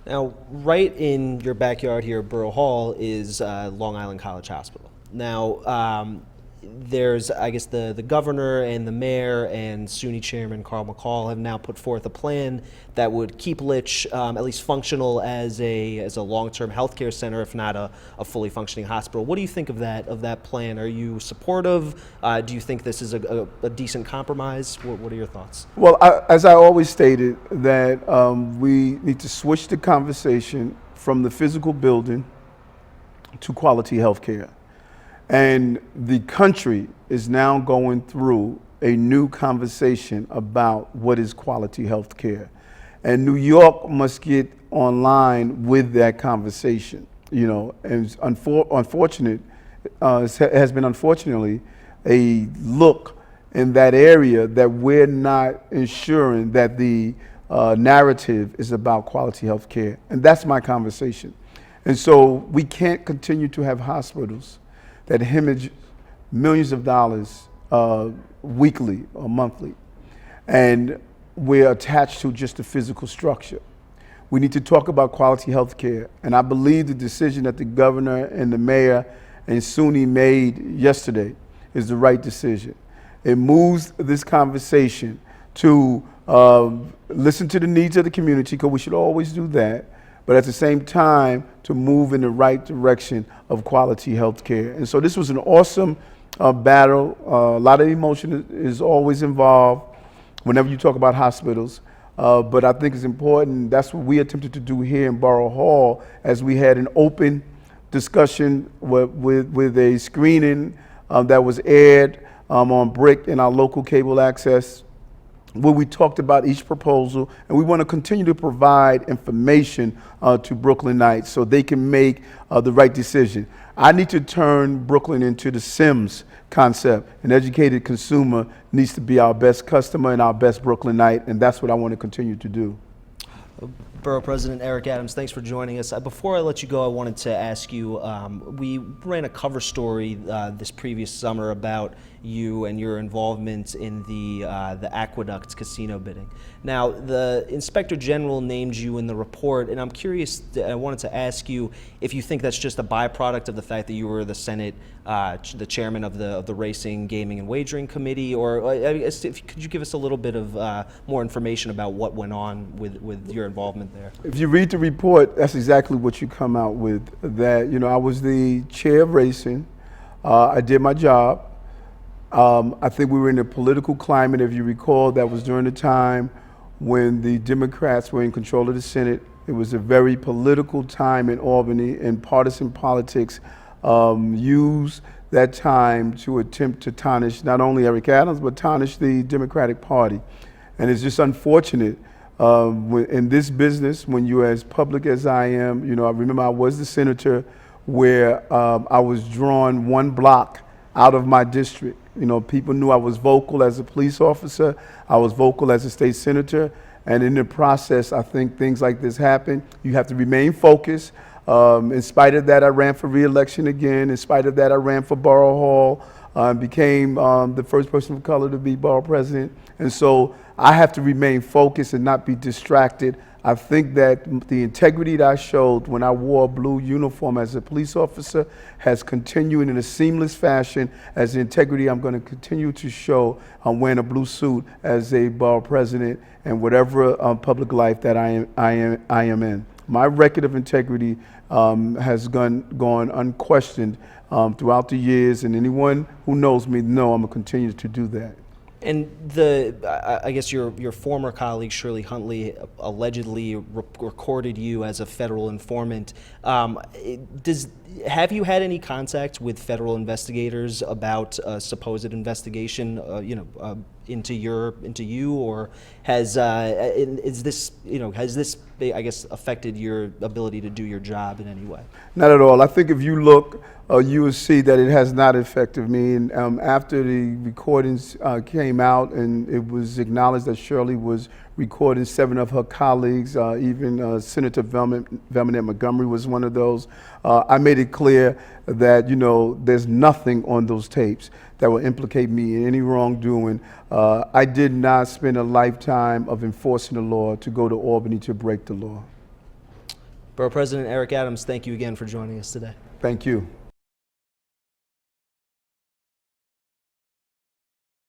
Now, right in your backyard here at Borough Hall is Long Island College Hospital. Now, there's, I guess, the governor and the mayor and SUNY chairman Carl McCall have now put forth a plan that would keep Litch at least functional as a long-term healthcare center, if not a fully functioning hospital. What do you think of that plan? Are you supportive? Do you think this is a decent compromise? What are your thoughts? Well, as I always stated, that we need to switch the conversation from the physical building to quality health care. And the country is now going through a new conversation about what is quality health care. And New York must get online with that conversation. You know, and it's unfortunate, has been unfortunately a look in that area that we're not ensuring that the narrative is about quality health care. And that's my conversation. And so we can't continue to have hospitals that hemorrhage millions of dollars weekly or monthly. And we're attached to just the physical structure. We need to talk about quality health care. And I believe the decision that the governor and the mayor and SUNY made yesterday is the right decision. It moves this conversation to listen to the needs of the community, because we should always do that, but at the same time to move in the right direction of quality health care. And so this was an awesome battle. A lot of emotion is always involved whenever you talk about hospitals. But I think it's important, that's what we attempted to do here in Borough Hall, as we had an open discussion with a screening that was aired on BRIC and our local cable access, where we talked about each proposal, and we want to continue to provide information to Brooklynites so they can make the right decision. I need to turn Brooklyn into the Sims concept. An educated consumer needs to be our best customer and our best Brooklynite, and that's what I want to continue to do. Borough President Eric Adams, thanks for joining us. Before I let you go, I wanted to ask you, we ran a cover story this previous summer about you and your involvement in the Aqueduct casino bidding. Now, the Inspector General named you in the report, and I'm curious, I wanted to ask you if you think that's just a byproduct of the fact that you were the Senate, the chairman of the Racing, Gaming, and Wagering Committee, or I guess could you give us a little bit of more information about what went on with your involvement there? If you read the report, that's exactly what you come out with. That, you know, I was the chair of Racing. I did my job. I think we were in a political climate, if you recall, that was during the time when the Democrats were in control of the Senate. It was a very political time in Albany, and partisan politics used that time to attempt to tarnish not only Eric Adams, but tarnish the Democratic Party. And it's just unfortunate in this business, when you're as public as I am. You know, I remember I was the senator where I was drawn one block out of my district. You know, people knew I was vocal as a police officer, I was vocal as a state senator, and in the process, I think things like this happen. You have to remain focused. In spite of that, I ran for re-election again. In spite of that, I ran for Borough Hall, became the first person of color to be borough president. And so I have to remain focused and not be distracted. I think that the integrity that I showed when I wore a blue uniform as a police officer has continued in a seamless fashion as the integrity I'm going to continue to show wearing a blue suit as a borough president and whatever public life that I am in. My record of integrity has gone unquestioned throughout the years, and anyone who knows me know I'm going to continue to do that. And I guess your former colleague Shirley Huntley allegedly recorded you as a federal informant. Have you had any contact with federal investigators about a supposed investigation, into you, or has this I guess affected your ability to do your job in any way? Not at all. I think if you look, you will see that it has not affected me. And after the recordings came out, and it was acknowledged that Shirley was recording 7 of her colleagues, even Senator Velma Montgomery was one of those. I made it clear that, you know, there's nothing on those tapes that will implicate me in any wrongdoing. I did not spend a lifetime of enforcing the law to go to Albany to break the law. Borough President Eric Adams, thank you again for joining us today. Thank you.